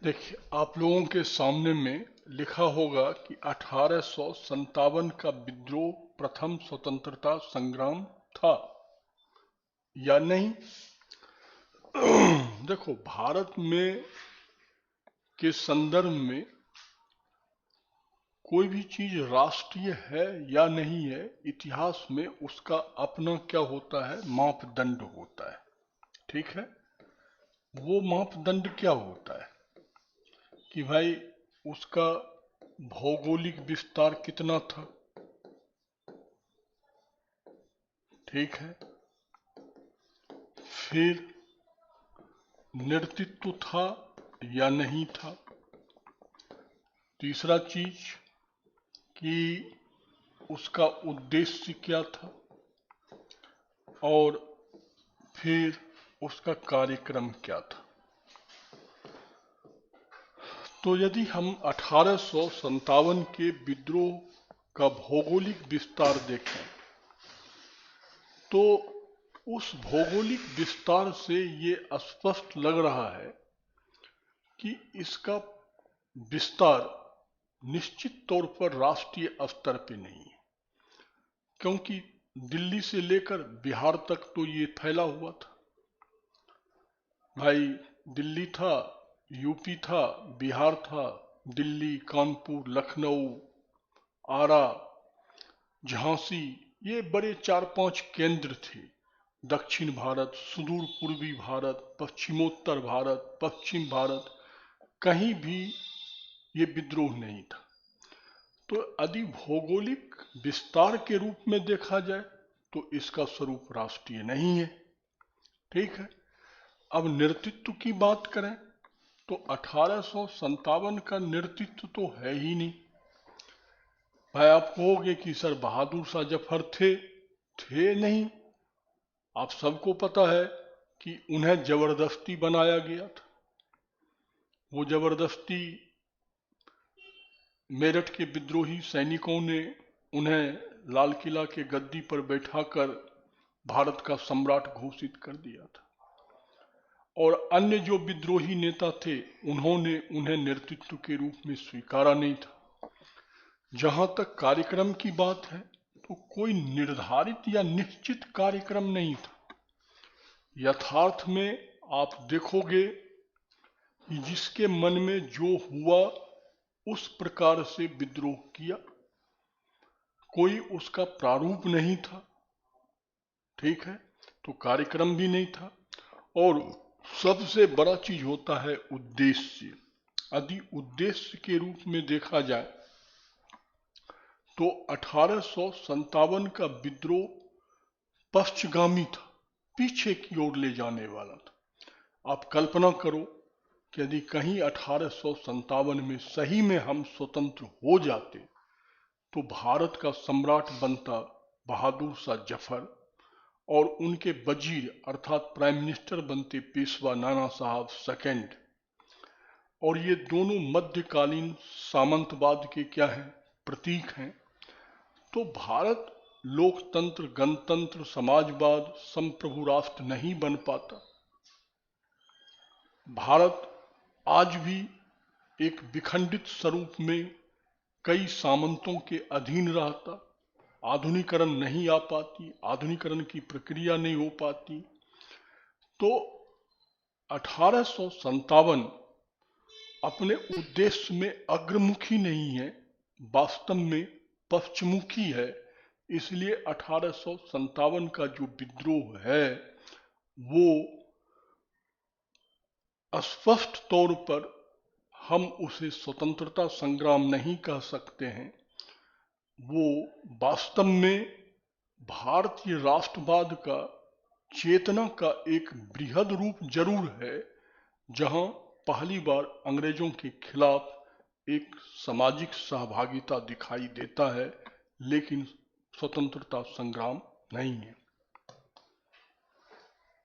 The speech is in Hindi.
देखिए, आप लोगों के सामने में लिखा होगा कि 1857 का विद्रोह प्रथम स्वतंत्रता संग्राम था या नहीं। देखो, भारत में के संदर्भ में कोई भी चीज राष्ट्रीय है या नहीं है, इतिहास में उसका अपना क्या होता है, मापदंड होता है। ठीक है। वो मापदंड क्या होता है कि भाई उसका भौगोलिक विस्तार कितना था। ठीक है। फिर नेतृत्व था या नहीं था। तीसरा चीज कि उसका उद्देश्य क्या था, और फिर उसका कार्यक्रम क्या था। तो यदि हम 1857 के विद्रोह का भौगोलिक विस्तार देखें तो उस भौगोलिक विस्तार से ये स्पष्ट लग रहा है कि इसका विस्तार निश्चित तौर पर राष्ट्रीय स्तर पे नहीं है, क्योंकि दिल्ली से लेकर बिहार तक तो ये फैला हुआ था। भाई, दिल्ली था, यूपी था, बिहार था, दिल्ली, कानपुर, लखनऊ, आरा, झांसी, ये बड़े 4-5 केंद्र थे। दक्षिण भारत, सुदूर पूर्वी भारत, पश्चिमोत्तर भारत, पश्चिम भारत, कहीं भी ये विद्रोह नहीं था। तो यदि भौगोलिक विस्तार के रूप में देखा जाए तो इसका स्वरूप राष्ट्रीय नहीं है। ठीक है। अब नेतृत्व की बात करें तो 1857 का नेतृत्व तो है ही नहीं। भाई, आप कहोगे कि सर बहादुर शाह जफर थे नहीं। आप सबको पता है कि उन्हें जबरदस्ती बनाया गया था। वो जबरदस्ती मेरठ के विद्रोही सैनिकों ने उन्हें लाल किला के गद्दी पर बैठाकर भारत का सम्राट घोषित कर दिया था। और अन्य जो विद्रोही नेता थे उन्होंने उन्हें नेतृत्व के रूप में स्वीकारा नहीं था। जहां तक कार्यक्रम की बात है तो कोई निर्धारित या निश्चित कार्यक्रम नहीं था। यथार्थ में आप देखोगे कि जिसके मन में जो हुआ उस प्रकार से विद्रोह किया, कोई उसका प्रारूप नहीं था। ठीक है। तो कार्यक्रम भी नहीं था। और सबसे बड़ा चीज होता है उद्देश्य। यदि उद्देश्य के रूप में देखा जाए तो 1857 का विद्रोह पश्चिमगामी था, पीछे की ओर ले जाने वाला था। आप कल्पना करो कि यदि कहीं 1857 में सही में हम स्वतंत्र हो जाते तो भारत का सम्राट बनता बहादुर शाह जफर, और उनके वजीर अर्थात प्राइम मिनिस्टर बनते पेशवा नाना साहब सेकंड। और ये दोनों मध्यकालीन सामंतवाद के क्या हैं, प्रतीक हैं। तो भारत लोकतंत्र, गणतंत्र, समाजवाद, संप्रभु राष्ट्र नहीं बन पाता। भारत आज भी एक विखंडित स्वरूप में कई सामंतों के अधीन रहता। आधुनिकरण नहीं आ पाती, आधुनिकरण की प्रक्रिया नहीं हो पाती। तो 1857 अपने उद्देश्य में अग्रमुखी नहीं है, वास्तव में पश्चिमुखी है। इसलिए 1857 का जो विद्रोह है वो स्पष्ट तौर पर हम उसे स्वतंत्रता संग्राम नहीं कह सकते हैं। वो वास्तव में भारतीय राष्ट्रवाद का चेतना का एक बृहद रूप जरूर है, जहां पहली बार अंग्रेजों के खिलाफ एक सामाजिक सहभागिता दिखाई देता है, लेकिन स्वतंत्रता संग्राम नहीं है।